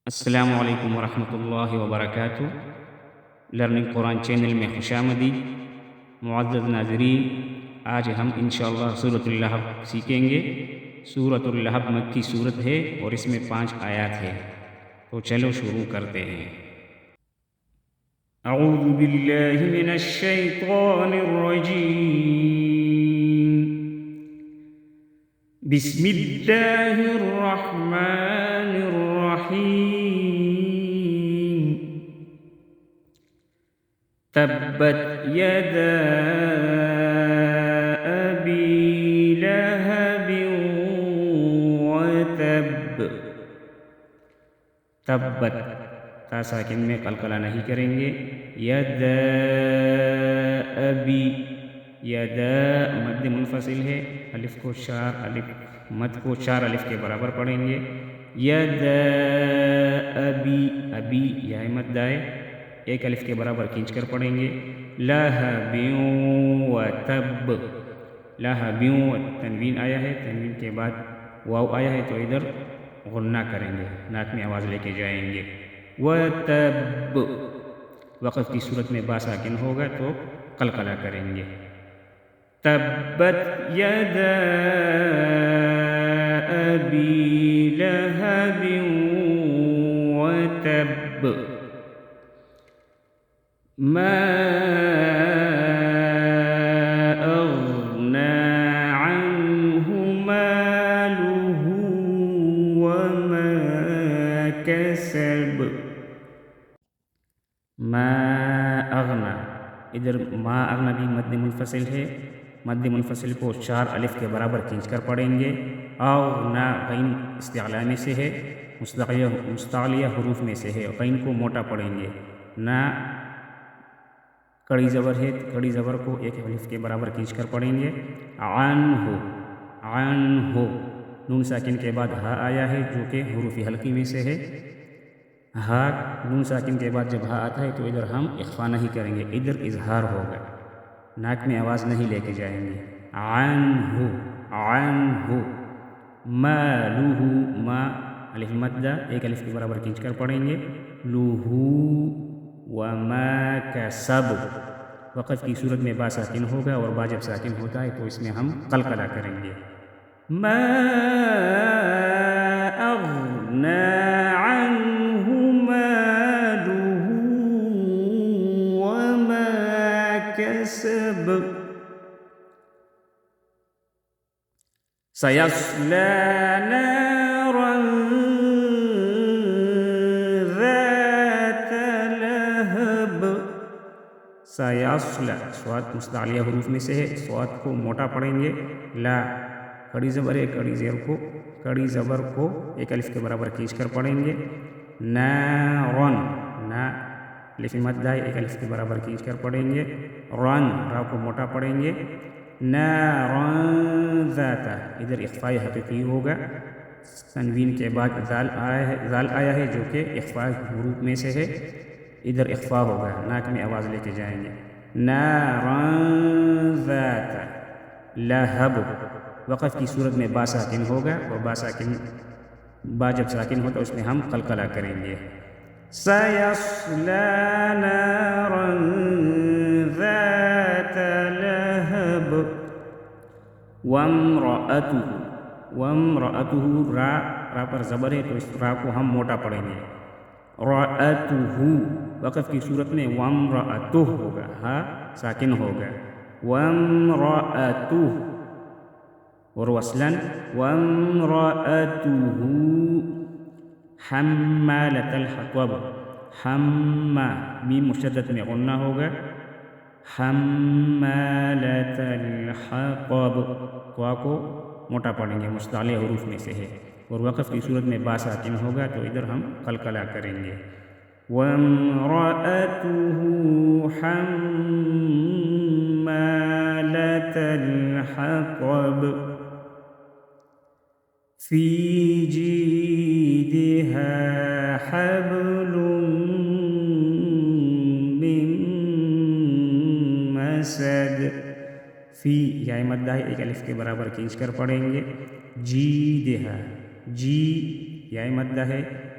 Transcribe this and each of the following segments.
السلام علیکم ورحمۃ اللہ وبرکاتہ۔ لرننگ قرآن چینل میں خوش آمدید۔ معزز ناظرین، آج ہم انشاءاللہ سورۃ اللہب سیکھیں گے۔ سورۃ اللہب مکی صورت ہے اور اس میں 5 آیات ہے، تو چلو شروع کرتے ہیں۔ اعوذ باللہ من الشیطان الرجیم، بسم اللہ الرحمن الرحیم۔ تبت یدا ابی لہب وتب۔ تبت تا ساکن میں قلقلہ نہیں کریں گے۔ یدا ابی، یدا مد منفصل ہے، الف کو 4 الف مد کو 4 الف کے برابر پڑھیں گے۔ یدا ابی، ابی یا مد دائے 1 الف کے برابر کھینچ کر پڑھیں گے۔ لہب وتب، لہب تنوین آیا ہے، تنوین کے بعد واو آیا ہے، تو ادھر غنہ کریں گے، ناک میں آواز لے کے جائیں گے۔ وتب، وقف کی صورت میں با ساکن ہوگا تو قلقلہ کریں گے۔ تبت یدا ابی لہب وتب، ما اغنى عنه ماله وما كسب۔ ما اغنا، ادھر ما اغنا بھی مد منفصل ہے، مد منفصل کو 4 الف کے برابر کھینچ کر پڑھیں گے۔ اغنا غین استعلاء میں سے ہے، مستعلیہ حروف میں سے ہے، غین کو موٹا پڑھیں گے۔ نا کڑی زبر ہے، کڑی زبر کو 1 الف کے برابر کھینچ کر پڑھیں گے۔ عنہ، عنہ نون ساکن کے بعد ہا آیا ہے جو کہ حروف حلقی میں سے ہے۔ ہا نون ساکن کے بعد جب ہا آتا ہے تو ادھر ہم اخفا نہیں کریں گے، ادھر اظہار ہوگا، ناک میں آواز نہیں لے کے جائیں گے۔ عنہ، عنہ مالہ، ما الف مدہ 1 الف کے برابر کھینچ کر پڑھیں گے۔ لہو وما کسب، وقف کی صورت میں با ساکن ہوگا اور با جب ساکن ہوتا ہے تو اس میں ہم قلقلہ کریں گے۔ ما اغنى عنه ماله وما كسب، سيصلى نارا ذات لهب۔ سيصلى صاد مستعلیہ حروف میں سے ہے، صاد کو موٹا پڑھیں گے۔ لا کڑی زبر ہے، کڑی زبر کو 1 الف کے برابر کھینچ کر پڑھیں گے۔ نارن، نا الف مد ہے، 1 الف کے برابر کھینچ کر پڑھیں گے۔ رن، را کو موٹا پڑھیں گے۔ نارن ذات، ادھر اخفاء حقیقی ہوگا، تنوین کے بعد زال آیا ہے جو کہ اخفاء حروف میں سے ہے، ادھر اخفاء ہوگا، ناک میں آواز لے کے جائیں گے۔ نارن ذات لہب، وقف کی صورت میں با ساکن ہوگا اور با جب ساکن ہوتا ہے اس میں ہم قلقلہ کریں گے۔ سیصلی نارا ذات لہب وامرأتہ، وامرأتہ را پر زبر ہے تو اس را کو ہم موٹا پڑھیں گے۔ رأتہ، وقف کی صورت میں وامرأتہ ہوگا، ہا ساکن ہوگا۔ وامرأتہ، اور وصلاً وامرأتہ حمالۃ الحطب، حما میم مشدد میں غنہ ہوگا۔ حمالۃ الحطب، طا کو موٹا پڑھیں گے، مستعلیہ حروف میں سے ہے اور وقف کی صورت میں با ساکن ہوگا تو ادھر ہم قلقلہ کریں گے۔ وامرأتہ حمالۃ الحطب فی جیدہا حبل من مسد، فی یا مدہ ہے، 1 الف کے برابر کھینچ کر پڑھیں گے۔ جی دہا، جی یا مدہ ہے،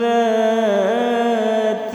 ذات